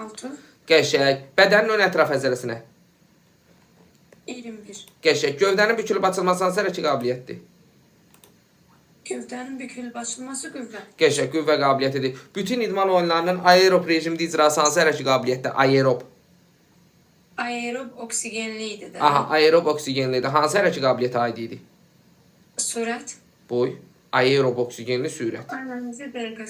6, Qəşəng. Bədənin ön ətraf əzələsinə. 21. Qəşəng. Gövdənin bükülüb açılması hansı hərəkət qabiliyyətdir? Gövdənin bükülüb açılması qüvvə. Qəşəng. Qüvvə qabiliyyətidir. Bütün idman oyunlarının aerob rejimdə icrası hansı hərəkət qabiliyyətdir? Aerob. Aerob oksigenli idi də. Aha, aerob oksigenlidir. Hansı hərəkət qabiliyyətə aid idi? Sürət. Boy. Aerob oksigenli sürət. Analizi dəqiqə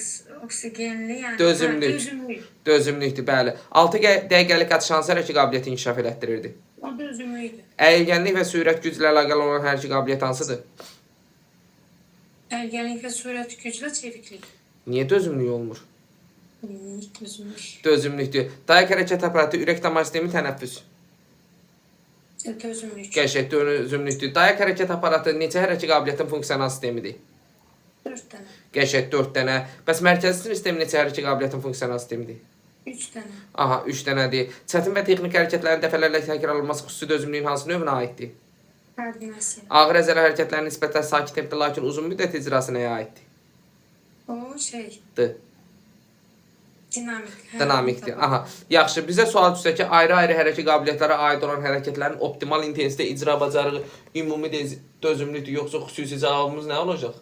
oksigenli, yəni Dözümlük. dözümlük. Dözümlükdür, bəli. 6 dəqiqəlik atış hansı hərəkət qabiliyyəti inkişaf elətdirirdi? O dözümlüydü. Əyilgənlik və sürət güclə əlaqəli olan hərəkət qabiliyyəti hansıdır? Əlgənlik və sürət güclə çeviklik. Niyə dözümlük olmur? Dözümlük. Dözümlükdür. Dayak hərəkət aparatı, ürək damar sistemi, tənəffüs. Dözümlük. Qəşəng, dözümlükdür. Dayak hərəkət aparatı neçə hərəkət qabiliyyətin funksional sistemidir? 4 dənə. Qəşəng, 4 dənə. Bəs mərkəzi sinir sistemi neçə hərəkət qabiliyyətin funksional sistemidir? 3 dənə. Aha, 3 dənədir. Çətin və texnik hərəkətlərin dəfələrlə təkrar olunması xüsusi dözümlüyün hansı növünə aiddir? Koordinasiya. Ağır əzələ hərəkətlərin nisbətən sakit tempdə, lakin uzun müddət icrası nəyə aiddir? O şey, D. dinamik. Dinamikdir. Aha. Yaxşı, bizə sual düşsə ki, ayrı-ayrı hərəkət qabiliyyətlərə aid olan hərəkətlərin optimal intensitet icra bacarığı ümumi dözümlüdür, yoxsa xüsusi cavabımız nə olacaq?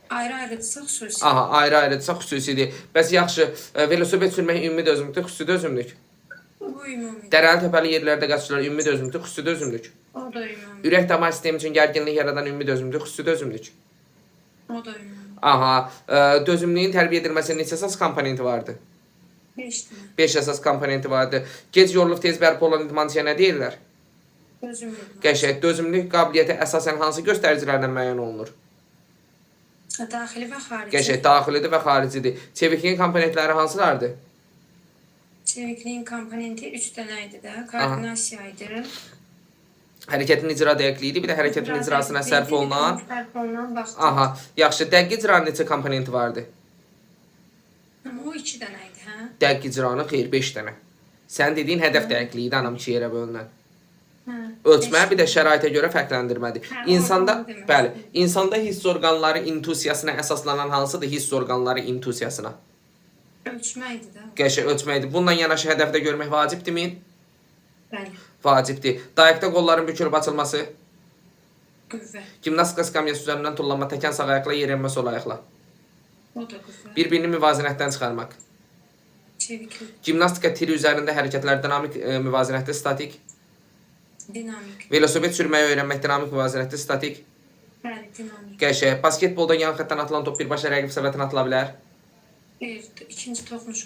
Ayrı-ayrıdırsa xüsusi. Aha, ayrı-ayrıdırsa xüsusidir. Bəs yaxşı, velosiped sürmək ümumi dözümlükdür, xüsusi dözümlük. Bu ümumi. Dərəli təpəli yerlərdə qaçışlar ümumi dözümlükdür, xüsusi dözümlük. O da ümumi. Ürək damar sistemi üçün gərginlik yaradan ümumi dözümlükdür, xüsusi dözümlük. O da ümumi. Aha, dözümlüyün tərbiyə edilməsinin neçə əsas komponenti vardır? 5 dənə. 5 əsas komponenti vardır. Gec yorulub tez bərpa olan idmançıya nə deyirlər? Dözümlük. Qəşəng, dözümlülük qabiliyyəti əsasən hansı göstəricilərlə müəyyən olunur? Daxili və xarici. Qəşəng, daxilidir və xaricidir. Çevikliyin komponentləri hansılardır? Çevikliyin komponenti 3 dənə idi də. Koordinasiya idi. Hərəkətin icra dəqiqliyi idi, bir də hərəkətin icrasına sərf olunan. Sərf olunan vaxt. Aha, yaxşı, dəqiq icranın neçə komponenti vardı? Amma o 2 dənə idi, hə? Dəqiq icranın xeyr 5 dənə. Sən dediyin hədəf dəqiqliyi idi, anam 2 yerə bölünən. Hə. Ölçmə bir də şəraitə görə fərqləndirmədir. Hə, İnsanda, orqanı demək. bəli, insanda hiss orqanları intusiyasına əsaslanan hansıdır? Hiss orqanları intusiyasına. Ölçmə idi də. Qəşəng ölçməkdir. Bununla yanaşı hədəfdə görmək vacibdirmi? Bəli. Vacibdir. Dayaqda qolların bükülüb açılması, Qüvvə. gimnastika skamyası üzərindən tullanma, təkən sağ ayaqla, yerənmə sol ayaqla. O da qüvvə. Bir-birini müvazinətdən çıxarmaq. Çeviklik. Gimnastika tiri üzərində hərəkətlər dinamik müvazinətdə, statik. Dinamik. Velosiped sürməyi öyrənmək dinamik müvazinətdə, statik. Bəli, dinamik. Qəşəng. Basketbolda yan xəttdən atılan top birbaşa rəqib səbətinə atıla bilər. Bir, ikinci toxunuş